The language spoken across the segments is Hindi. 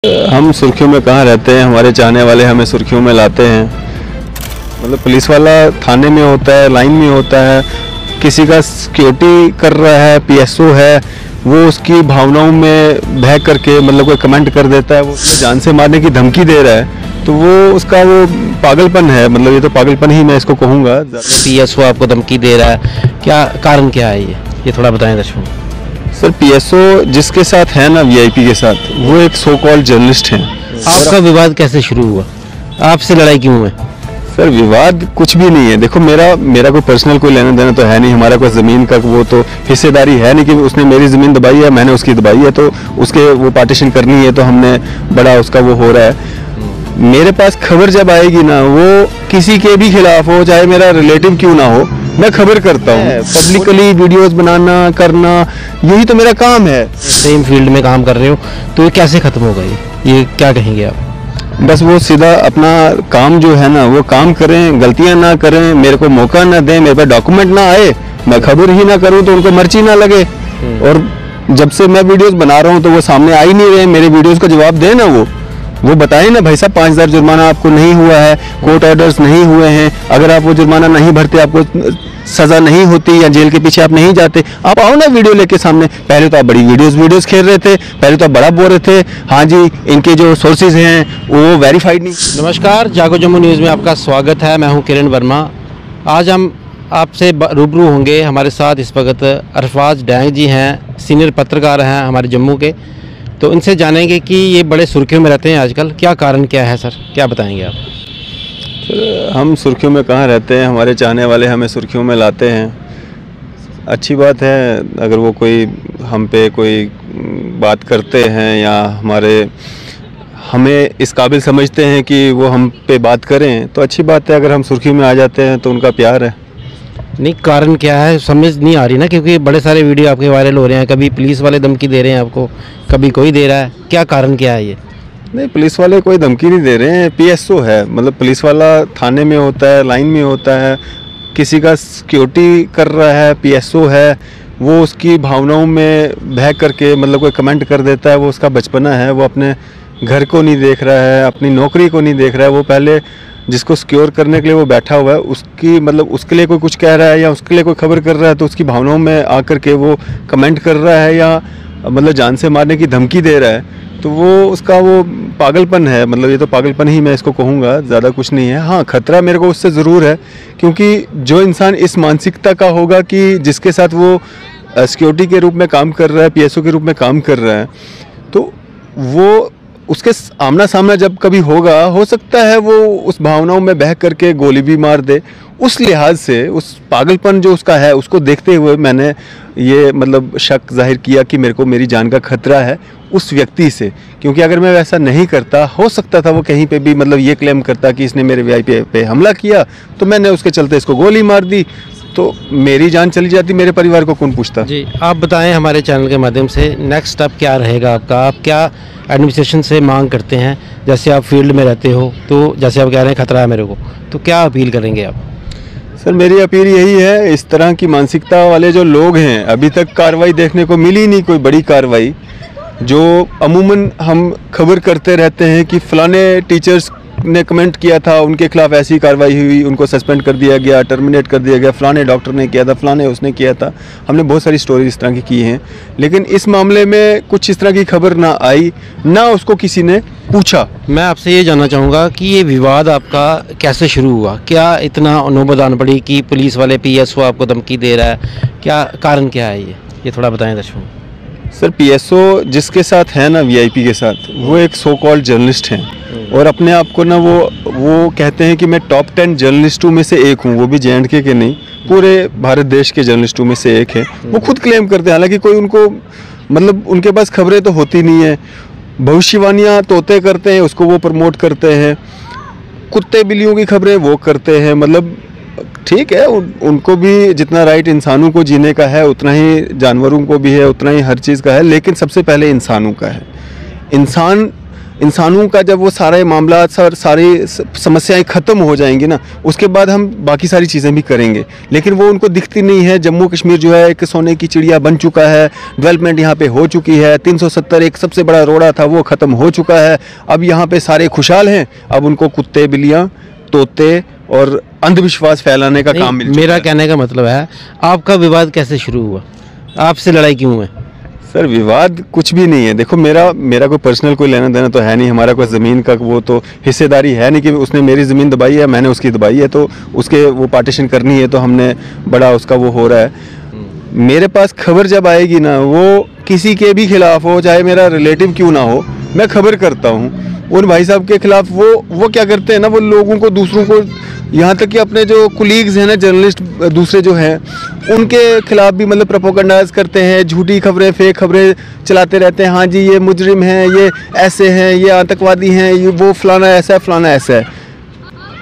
हम सुर्खियों में कहाँ रहते हैं, हमारे चाहने वाले हमें सुर्खियों में लाते हैं। मतलब पुलिस वाला थाने में होता है, लाइन में होता है, किसी का सिक्योरिटी कर रहा है, पीएसओ है, वो उसकी भावनाओं में बह करके मतलब कोई कमेंट कर देता है, वो जान से मारने की धमकी दे रहा है, तो वो उसका वो पागलपन है। मतलब ये तो पागलपन ही मैं इसको कहूँगा। पीएसओ आपको धमकी दे रहा है, क्या कारण क्या है ये थोड़ा बताएं दर्शकों। सर पीएसओ जिसके साथ है ना, वीआईपी के साथ, वो एक सो कॉल्ड जर्नलिस्ट हैं। आपका विवाद कैसे शुरू हुआ, आपसे लड़ाई क्यों है? सर विवाद कुछ भी नहीं है। देखो मेरा कोई पर्सनल कोई लेना देना तो है नहीं, हमारा कोई ज़मीन का वो तो हिस्सेदारी है नहीं कि उसने मेरी ज़मीन दबाई है, मैंने उसकी दबाई है, तो उसके वो पार्टीशन करनी है, तो हमने बड़ा उसका वो हो रहा है। मेरे पास खबर जब आएगी ना, वो किसी के भी खिलाफ हो, चाहे मेरा रिलेटिव क्यों ना हो, मैं खबर करता हूँ। पब्लिकली वीडियोस बनाना करना, यही तो मेरा काम है। सेम फील्ड में काम कर रहे हो तो ये कैसे खत्म होगा, ये क्या कहेंगे आप? बस वो सीधा अपना काम जो है ना वो काम करें, गलतियां ना करें, मेरे को मौका ना दें, मेरे पास डॉक्यूमेंट ना आए, मैं खबर ही ना करूं तो उनको मर्ची ना लगे। और जब से मैं वीडियोस बना रहा हूं तो वो सामने आ ही नहीं रहे, मेरे वीडियोस का जवाब दें ना, वो बताएं ना, भाई साहब 5000 जुर्माना आपको नहीं हुआ है, कोर्ट ऑर्डर्स नहीं हुए हैं, अगर आप वो जुर्माना नहीं भरते आपको सजा नहीं होती या जेल के पीछे आप नहीं जाते, आप आओ ना वीडियो लेके सामने। पहले तो आप बड़ी वीडियोस खेल रहे थे, पहले तो आप बड़ा बोल रहे थे, हाँ जी इनके जो सोर्सेज हैं वो वेरीफाइड नहीं। नमस्कार, जागो जम्मू न्यूज़ में आपका स्वागत है। मैं हूं किरण वर्मा। आज हम आपसे रूबरू होंगे। हमारे साथ इस वक्त अरफाज डैंग जी हैं, सीनियर पत्रकार हैं हमारे जम्मू के, तो इनसे जानेंगे कि ये बड़े सुर्खियों में रहते हैं आजकल, क्या कारण क्या है सर, क्या बताएंगे आप? हम सुर्खियों में कहाँ रहते हैं, हमारे चाहने वाले हमें सुर्खियों में लाते हैं। अच्छी बात है, अगर वो कोई हम पे कोई बात करते हैं या हमें इस काबिल समझते हैं कि वो हम पे बात करें तो अच्छी बात है। अगर हम सुर्खियों में आ जाते हैं तो उनका प्यार है। नहीं, कारण क्या है समझ नहीं आ रही ना, क्योंकि बड़े सारे वीडियो आपके वायरल हो रहे हैं, कभी पुलिस वाले धमकी दे रहे हैं आपको, कभी कोई दे रहा है, क्या कारण क्या है ये? नहीं, पुलिस वाले कोई धमकी नहीं दे रहे हैं, पीएसओ है। मतलब पुलिस वाला थाने में होता है, लाइन में होता है, किसी का सिक्योरिटी कर रहा है, पीएसओ है, वो उसकी भावनाओं में बह करके मतलब कोई कमेंट कर देता है, वो उसका बचपना है, वो अपने घर को नहीं देख रहा है, अपनी नौकरी को नहीं देख रहा है। वो पहले जिसको सिक्योर करने के लिए वो बैठा हुआ है, उसकी मतलब उसके लिए कोई कुछ कह रहा है या उसके लिए कोई खबर कर रहा है तो उसकी भावनाओं में आकर के वो कमेंट कर रहा है या मतलब जान से मारने की धमकी दे रहा है, तो वो उसका वो पागलपन है। मतलब ये तो पागलपन ही मैं इसको कहूँगा, ज़्यादा कुछ नहीं है। हाँ, खतरा मेरे को उससे ज़रूर है, क्योंकि जो इंसान इस मानसिकता का होगा कि जिसके साथ वो सिक्योरिटी के रूप में काम कर रहा है, पीएसओ के रूप में काम कर रहा है, तो वो उसके आमना सामना जब कभी होगा, हो सकता है वो उस भावनाओं में बह करके गोली भी मार दे। उस लिहाज से उस पागलपन जो उसका है उसको देखते हुए मैंने ये मतलब शक जाहिर किया कि मेरे को मेरी जान का खतरा है उस व्यक्ति से। क्योंकि अगर मैं वैसा नहीं करता, हो सकता था वो कहीं पे भी मतलब ये क्लेम करता कि इसने मेरे वीआईपी पे हमला किया, तो मैंने उसके चलते इसको गोली मार दी, तो मेरी जान चली जाती, मेरे परिवार को कौन पूछता। जी, आप बताएं हमारे चैनल के माध्यम से नेक्स्ट स्टेप क्या रहेगा आपका, आप क्या एडमिनिस्ट्रेशन से मांग करते हैं? जैसे आप फील्ड में रहते हो, तो जैसे आप कह रहे हैं खतरा है मेरे को, तो क्या अपील करेंगे आप? सर मेरी अपील यही है, इस तरह की मानसिकता वाले जो लोग हैं, अभी तक कार्रवाई देखने को मिली नहीं, कोई बड़ी कार्रवाई। जो अमूमन हम खबर करते रहते हैं कि फलाने टीचर्स ने कमेंट किया था, उनके खिलाफ ऐसी कार्रवाई हुई, उनको सस्पेंड कर दिया गया, टर्मिनेट कर दिया गया, फलाने डॉक्टर ने किया था, फलाने उसने किया था। हमने बहुत सारी स्टोरी इस तरह की हैं, लेकिन इस मामले में कुछ इस तरह की खबर ना आई, ना उसको किसी ने पूछा। मैं आपसे ये जानना चाहूँगा कि ये विवाद आपका कैसे शुरू हुआ, क्या इतना नौबत आन पड़ी कि पुलिस वाले पीएसओ आपको धमकी दे रहा है, क्या कारण क्या है ये थोड़ा बताएं दर्शकों। सर पीएसओ जिसके साथ है ना, वीआईपी के साथ, वो एक सो कॉल्ड जर्नलिस्ट हैं और अपने आप को ना वो कहते हैं कि मैं टॉप 10 जर्नलिस्टों में से एक हूँ, वो भी जे.एंड.के के नहीं, पूरे भारत देश के जर्नलिस्टों में से एक है। वो खुद क्लेम करते हैं, हालांकि कोई उनको मतलब उनके पास खबरें तो होती नहीं है, भविष्यवाणियाँ तोते करते हैं, उसको वो प्रमोट करते हैं, कुत्ते बिल्लियों की खबरें वो करते हैं। मतलब ठीक है, उनको भी जितना राइट इंसानों को जीने का है उतना ही जानवरों को भी है, उतना ही हर चीज़ का है, लेकिन सबसे पहले इंसानों का है। इंसान इंसानों का जब वो सारे मामला सारी समस्याएं ख़त्म हो जाएंगी ना, उसके बाद हम बाकी सारी चीज़ें भी करेंगे। लेकिन वो उनको दिखती नहीं है। जम्मू कश्मीर जो है एक सोने की चिड़िया बन चुका है, डेवलपमेंट यहाँ पे हो चुकी है। 370 एक सबसे बड़ा रोड़ा था वो ख़त्म हो चुका है। अब यहाँ पे सारे खुशहाल हैं। अब उनको कुत्ते, बिल्लियाँ, तोते और अंधविश्वास फैलाने का काम मिल चुका है। मेरा कहने का मतलब है, आपका विवाद कैसे शुरू हुआ, आपसे लड़ाई क्यों है? सर विवाद कुछ भी नहीं है। देखो मेरा कोई पर्सनल कोई लेना देना तो है नहीं। हमारा कोई ज़मीन का वो तो हिस्सेदारी है नहीं कि उसने मेरी ज़मीन दबाई है, मैंने उसकी दबाई है, तो उसके वो पार्टीशन करनी है, तो हमने बड़ा उसका वो हो रहा है। मेरे पास खबर जब आएगी ना, वो किसी के भी खिलाफ हो, चाहे मेरा रिलेटिव क्यों ना हो, मैं खबर करता हूँ उन भाई साहब के खिलाफ। वो क्या करते हैं ना, वो लोगों को, दूसरों को, यहाँ तक कि अपने जो कुलीग्स हैं ना, जर्नलिस्ट दूसरे जो हैं, उनके खिलाफ भी मतलब प्रोपेगेंडाइज करते हैं, झूठी खबरें, फेक खबरें चलाते रहते हैं। हाँ जी ये मुजरिम हैं, ये ऐसे हैं, ये आतंकवादी हैं, ये वो फलाना ऐसा है, फलाना ऐसा है।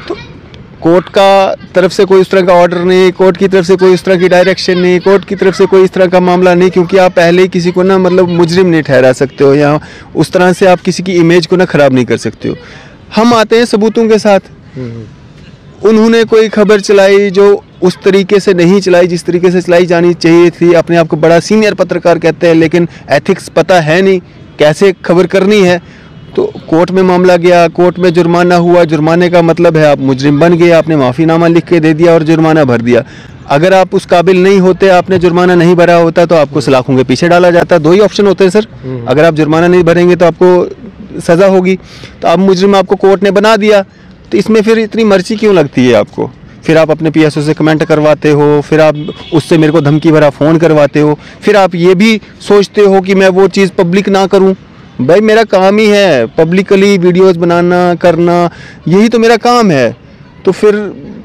तो कोर्ट का तरफ से कोई इस तरह का ऑर्डर नहीं, कोर्ट की तरफ से कोई इस तरह की डायरेक्शन नहीं, कोर्ट की तरफ से कोई इस तरह का मामला नहीं, क्योंकि आप पहले ही किसी को ना मतलब मुजरिम नहीं ठहरा सकते हो, या उस तरह से आप किसी की इमेज को ना ख़राब नहीं कर सकते हो। हम आते हैं सबूतों के साथ। उन्होंने कोई खबर चलाई जो उस तरीके से नहीं चलाई जिस तरीके से चलाई जानी चाहिए थी। अपने आप को बड़ा सीनियर पत्रकार कहते हैं, लेकिन एथिक्स पता है नहीं कैसे खबर करनी है। तो कोर्ट में मामला गया, कोर्ट में जुर्माना हुआ। जुर्माने का मतलब है आप मुजरिम बन गए, आपने माफ़ीनामा लिख के दे दिया और जुर्माना भर दिया। अगर आप उस काबिल नहीं होते, आपने जुर्माना नहीं भरा होता, तो आपको सलाखों के पीछे डाला जाता। दो ही ऑप्शन होते हैं सर। अगर आप जुर्माना नहीं भरेंगे तो आपको सज़ा होगी, तो आप मुजरिम आपको कोर्ट ने बना दिया। तो इसमें फिर इतनी मर्जी क्यों लगती है आपको? फिर आप अपने पीएसओ से कमेंट करवाते हो, फिर आप उससे मेरे को धमकी भरा फ़ोन करवाते हो, फिर आप ये भी सोचते हो कि मैं वो चीज़ पब्लिक ना करूं। भाई मेरा काम ही है पब्लिकली वीडियोस बनाना, करना, यही तो मेरा काम है। तो फिर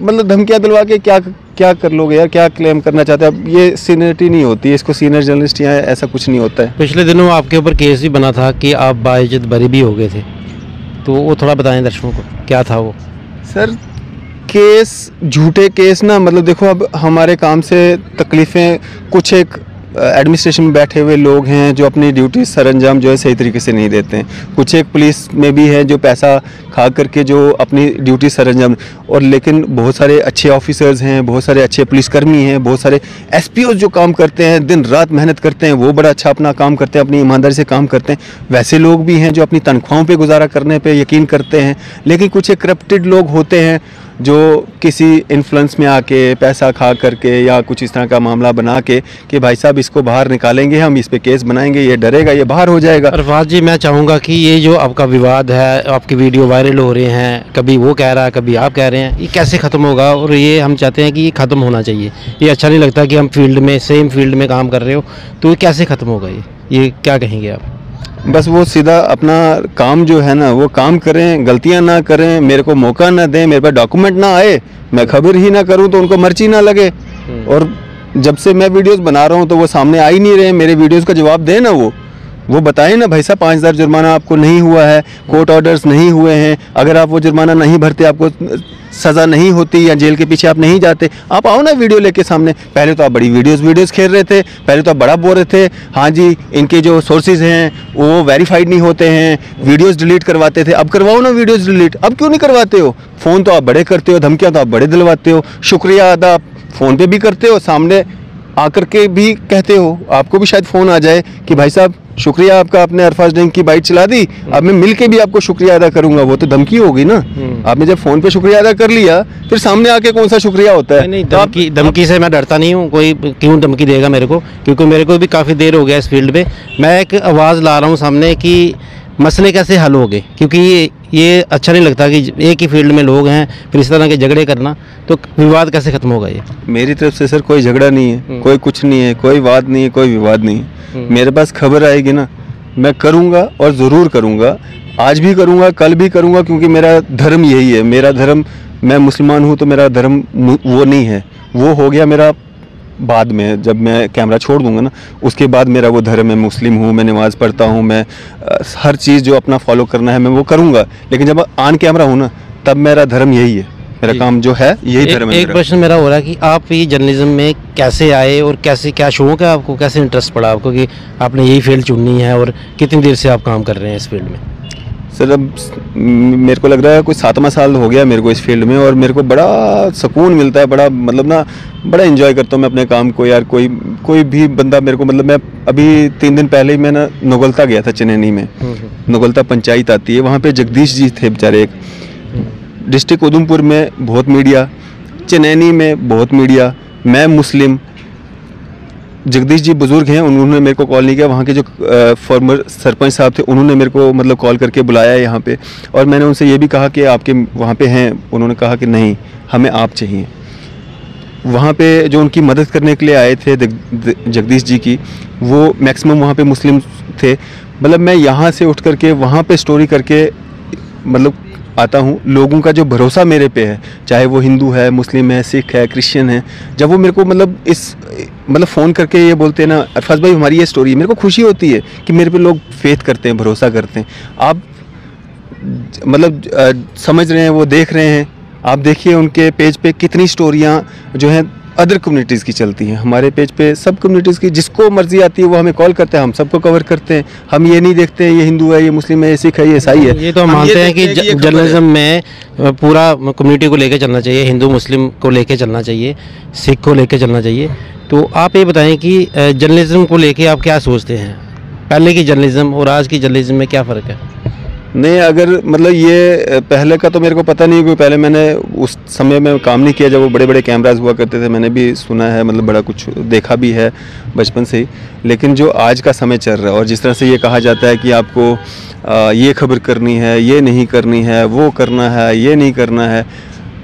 मतलब धमकियां दिलवा के क्या कर लोगे यार? क्या क्लेम करना चाहते हैं? अब ये सीनियरिटी नहीं होती है, इसको सीनियर जर्नलिस्ट या ऐसा कुछ नहीं होता है। पिछले दिनों आपके ऊपर केस भी बना था कि आप बाइज्जत बरी भी हो गए थे, तो वो थोड़ा बताएं दर्शकों को, क्या था वो? सर केस, झूठे केस ना, मतलब देखो अब हमारे काम से तकलीफ़ें, कुछ एक एडमिनिस्ट्रेशन में बैठे हुए लोग हैं जो अपनी ड्यूटी सरअंजाम जो है सही तरीके से नहीं देते हैं। कुछ एक पुलिस में भी है जो पैसा खा करके जो अपनी ड्यूटी सरअंजाम, और लेकिन बहुत सारे अच्छे ऑफिसर्स हैं, बहुत सारे अच्छे पुलिसकर्मी हैं, बहुत सारे एसपीओ जो काम करते हैं, दिन रात मेहनत करते हैं, वो बड़ा अच्छा अपना काम करते हैं, अपनी ईमानदारी से काम करते हैं। वैसे लोग भी हैं जो अपनी तनख्वाहों पे गुजारा करने पे यकीन करते हैं। लेकिन कुछ एक करप्टेड लोग होते हैं जो किसी इन्फ्लुएंस में आके पैसा खा करके या कुछ इस तरह का मामला बना के कि भाई साहब इसको बाहर निकालेंगे, हम इस पे केस बनाएंगे, ये डरेगा, ये बाहर हो जाएगा। अरफाज जी, मैं चाहूँगा कि ये जो आपका विवाद है, आपकी वीडियो वायरल हो रहे हैं, कभी वो कह रहा है, कभी आप कह रहे हैं, ये कैसे ख़त्म होगा? और ये हम चाहते हैं कि ये ख़त्म होना चाहिए। ये अच्छा नहीं लगता कि हम फील्ड में, सेम फील्ड में काम कर रहे हो, तो ये कैसे ख़त्म होगा? ये क्या कहेंगे आप? बस वो सीधा अपना काम जो है ना वो काम करें, गलतियां ना करें, मेरे को मौका ना दें, मेरे पास डॉक्यूमेंट ना आए, मैं खबर ही ना करूं तो उनको मर्जी ना लगे। और जब से मैं वीडियोस बना रहा हूं तो वो सामने आ ही नहीं रहे, मेरे वीडियोस का जवाब दें ना, वो बताएं ना, भाई साहब 5000 जुर्माना आपको नहीं हुआ है, कोर्ट ऑर्डर्स नहीं हुए हैं, अगर आप वो जुर्माना नहीं भरते आपको सज़ा नहीं होती या जेल के पीछे आप नहीं जाते, आप आओ ना वीडियो लेके सामने। पहले तो आप बड़ी वीडियोस खेल रहे थे, पहले तो आप बड़ा बोल रहे थे, हाँ जी इनके जो सोर्सेज हैं वो वेरीफाइड नहीं होते हैं, वीडियोस डिलीट करवाते थे। अब करवाओ ना वीडियोस डिलीट, अब क्यों नहीं करवाते हो? फ़ोन तो आप बड़े करते हो, धमकियाँ तो आप बड़े दिलवाते हो, शुक्रिया अदा आप फ़ोन पे भी करते हो, सामने आकर के भी कहते हो। आपको भी शायद फ़ोन आ जाए कि भाई साहब शुक्रिया आपका, आपने अरफाज डैंग की बाइट चला दी, अब मैं मिल के भी आपको शुक्रिया अदा करूंगा। वो तो धमकी होगी ना। आपने जब फ़ोन पे शुक्रिया अदा कर लिया, फिर सामने आके कौन सा शुक्रिया होता है? नहीं, धमकी से मैं डरता नहीं हूँ। कोई क्यों धमकी देगा मेरे को? क्योंकि मेरे को भी काफ़ी देर हो गया इस फील्ड में। मैं एक आवाज़ ला रहा हूँ सामने कि मसले कैसे हल हो गए, क्योंकि ये अच्छा नहीं लगता कि एक ही फील्ड में लोग हैं, फिर इस तरह के झगड़े करना, तो विवाद कैसे ख़त्म होगा? ये मेरी तरफ से सर कोई झगड़ा नहीं है, कोई कुछ नहीं है, कोई वाद नहीं है, कोई विवाद नहीं है। मेरे पास खबर आएगी ना, मैं करूँगा और ज़रूर करूँगा, आज भी करूँगा, कल भी करूँगा, क्योंकि मेरा धर्म यही है। मेरा धर्म, मैं मुसलमान हूँ तो मेरा धर्म वो नहीं है, वो हो गया मेरा बाद में, जब मैं कैमरा छोड़ दूंगा ना उसके बाद मेरा वो धर्म है, मुस्लिम हूँ, मैं नमाज़ पढ़ता हूँ, मैं हर चीज़ जो अपना फॉलो करना है मैं वो करूँगा। लेकिन जब ऑन कैमरा हूँ ना तब मेरा धर्म यही है, मेरा काम जो है यही धर्म है। एक प्रश्न मेरा हो रहा है कि आप ये जर्नलिज्म में कैसे आए और कैसे, क्या शौक है आपको, कैसे इंटरेस्ट पड़ा आपको कि आपने यही फील्ड चुननी है, और कितनी देर से आप काम कर रहे हैं इस फील्ड में? सर अब मेरे को लग रहा है कोई 7वां साल हो गया मेरे को इस फील्ड में, और मेरे को बड़ा सुकून मिलता है, बड़ा मतलब ना बड़ा एंजॉय करता हूँ मैं अपने काम को यार। कोई भी बंदा मेरे को, मतलब मैं अभी 3 दिन पहले ही मैं ना नोगलता गया था, चनैनी में नोगलता पंचायत आती है, वहाँ पे जगदीश जी थे बेचारे। एक डिस्ट्रिक्ट उधमपुर में बहुत मीडिया, चनैनी में बहुत मीडिया, मैं मुस्लिम, जगदीश जी बुजुर्ग हैं, उन्होंने मेरे को कॉल नहीं किया। वहाँ के जो फॉर्मर सरपंच साहब थे उन्होंने मेरे को मतलब कॉल करके बुलाया यहाँ पे, और मैंने उनसे ये भी कहा कि आपके वहाँ पे हैं, उन्होंने कहा कि नहीं हमें आप चाहिए। वहाँ पे जो उनकी मदद करने के लिए आए थे जगदीश जी की, वो मैक्सिमम वहाँ पे मुस्लिम थे। मतलब मैं यहाँ से उठ करके वहाँ पे स्टोरी करके मतलब आता हूँ, लोगों का जो भरोसा मेरे पे है, चाहे वो हिंदू है, मुस्लिम है, सिख है, क्रिश्चियन है, जब वो मेरे को मतलब फ़ोन करके ये बोलते हैं ना अरफाज भाई हमारी ये स्टोरी, मेरे को खुशी होती है कि मेरे पे लोग फेथ करते हैं, भरोसा करते हैं। आप मतलब समझ रहे हैं, वो देख रहे हैं, आप देखिए उनके पेज पे कितनी स्टोरियाँ जो हैं अदर कम्युनिटीज़ की चलती हैं। हमारे पेज पे सब कम्युनिटीज़ की जिसको मर्जी आती है वो हमें कॉल करते हैं, हम सबको कवर करते हैं। हम ये नहीं देखते हैं ये हिंदू है, ये मुस्लिम है, ये सिख है, ये ईसाई है। ये तो हम मानते हैं कि जर्नलिज्म में पूरा कम्युनिटी को लेकर चलना चाहिए, हिंदू मुस्लिम को लेकर चलना चाहिए, सिख को लेकर चलना चाहिए। तो आप ये बताएं कि जर्नलिज्म को लेकर आप क्या सोचते हैं, पहले की जर्नलिज्म और आज की जर्नलिज्म में क्या फ़र्क है? नहीं, अगर मतलब ये पहले का तो मेरे को पता नहीं, क्योंकि पहले मैंने उस समय में काम नहीं किया जब वो बड़े बड़े कैमराज हुआ करते थे। मैंने भी सुना है, मतलब बड़ा कुछ देखा भी है बचपन से ही। लेकिन जो आज का समय चल रहा है और जिस तरह से ये कहा जाता है कि आपको ये खबर करनी है, ये नहीं करनी है, वो करना है, ये नहीं करना है,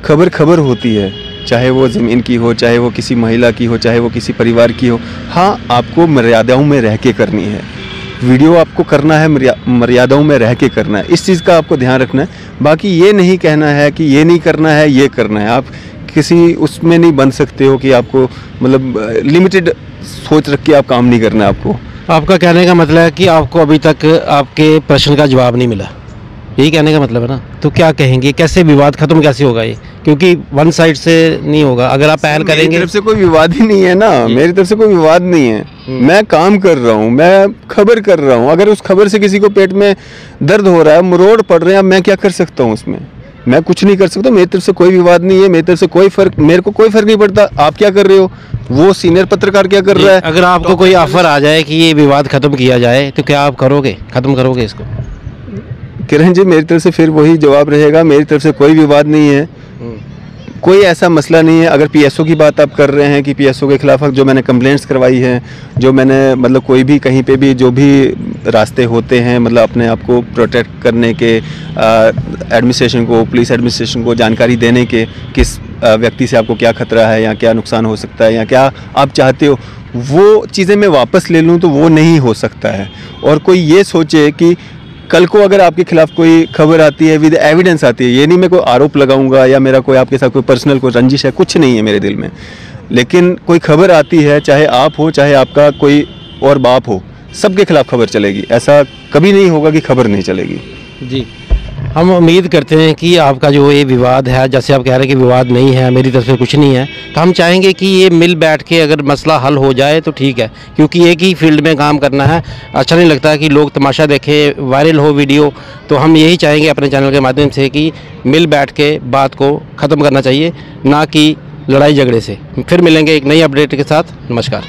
खबर होती है, चाहे वो ज़मीन की हो, चाहे वो किसी महिला की हो, चाहे वो किसी परिवार की हो। हाँ, आपको मर्यादाओं में रह के करनी है, वीडियो आपको करना है, मर्यादाओं में रह के करना है, इस चीज़ का आपको ध्यान रखना है। बाकी ये नहीं कहना है कि ये नहीं करना है, ये करना है। आप किसी उसमें नहीं बन सकते हो कि आपको मतलब लिमिटेड सोच रख के आप काम नहीं करना है आपको। आपका कहने का मतलब है कि आपको अभी तक आपके प्रश्न का जवाब नहीं मिला, यही कहने का मतलब है ना? तो क्या कहेंगे, कैसे विवाद खत्म कैसे होगा ये? क्योंकि वन साइड से नहीं होगा, अगर आप पहल करेंगे। मेरी तरफ से कोई विवाद ही नहीं है ना, मेरी तरफ से कोई विवाद नहीं है। मैं काम कर रहा हूँ, मैं खबर कर रहा हूँ। अगर उस खबर से किसी को पेट में दर्द हो रहा है, मरोड़ पड़ रहे हैं, मैं क्या कर सकता हूँ उसमें? मैं कुछ नहीं कर सकता। मेरी तरफ से कोई विवाद नहीं है, मेरी तरफ से मेरे को कोई फर्क नहीं पड़ता आप क्या कर रहे हो, वो सीनियर पत्रकार क्या कर रहा है। अगर आपको कोई ऑफर आ जाए कि ये विवाद खत्म किया जाए तो क्या आप करोगे, खत्म करोगे इसको? किरण जी, मेरी तरफ से फिर वही जवाब रहेगा, मेरी तरफ से कोई विवाद नहीं है, कोई ऐसा मसला नहीं है। अगर पीएसओ की बात आप कर रहे हैं कि पीएसओ के खिलाफ जो मैंने कंप्लेंट्स करवाई हैं, जो मैंने मतलब कोई भी कहीं पे भी जो भी रास्ते होते हैं मतलब अपने आप को प्रोटेक्ट करने के, एडमिनिस्ट्रेशन को, पुलिस एडमिनिस्ट्रेशन को जानकारी देने के, किस व्यक्ति से आपको क्या खतरा है या क्या नुकसान हो सकता है या क्या आप चाहते हो, वो चीज़ें मैं वापस ले लूँ तो वो नहीं हो सकता है। और कोई ये सोचे कि कल को अगर आपके खिलाफ कोई खबर आती है विद एविडेंस आती है, ये नहीं मैं कोई आरोप लगाऊंगा या मेरा कोई आपके साथ कोई पर्सनल कोई रंजिश है, कुछ नहीं है मेरे दिल में। लेकिन कोई खबर आती है, चाहे आप हो चाहे आपका कोई और बाप हो, सबके खिलाफ खबर चलेगी। ऐसा कभी नहीं होगा कि खबर नहीं चलेगी। जी, हम उम्मीद करते हैं कि आपका जो ये विवाद है, जैसे आप कह रहे हैं कि विवाद नहीं है, मेरी तरफ से कुछ नहीं है, तो हम चाहेंगे कि ये मिल बैठ के अगर मसला हल हो जाए तो ठीक है। क्योंकि एक ही फील्ड में काम करना है, अच्छा नहीं लगता कि लोग तमाशा देखें, वायरल हो वीडियो। तो हम यही चाहेंगे अपने चैनल के माध्यम से कि मिल बैठ के बात को ख़त्म करना चाहिए, ना कि लड़ाई झगड़े से। फिर मिलेंगे एक नई अपडेट के साथ। नमस्कार।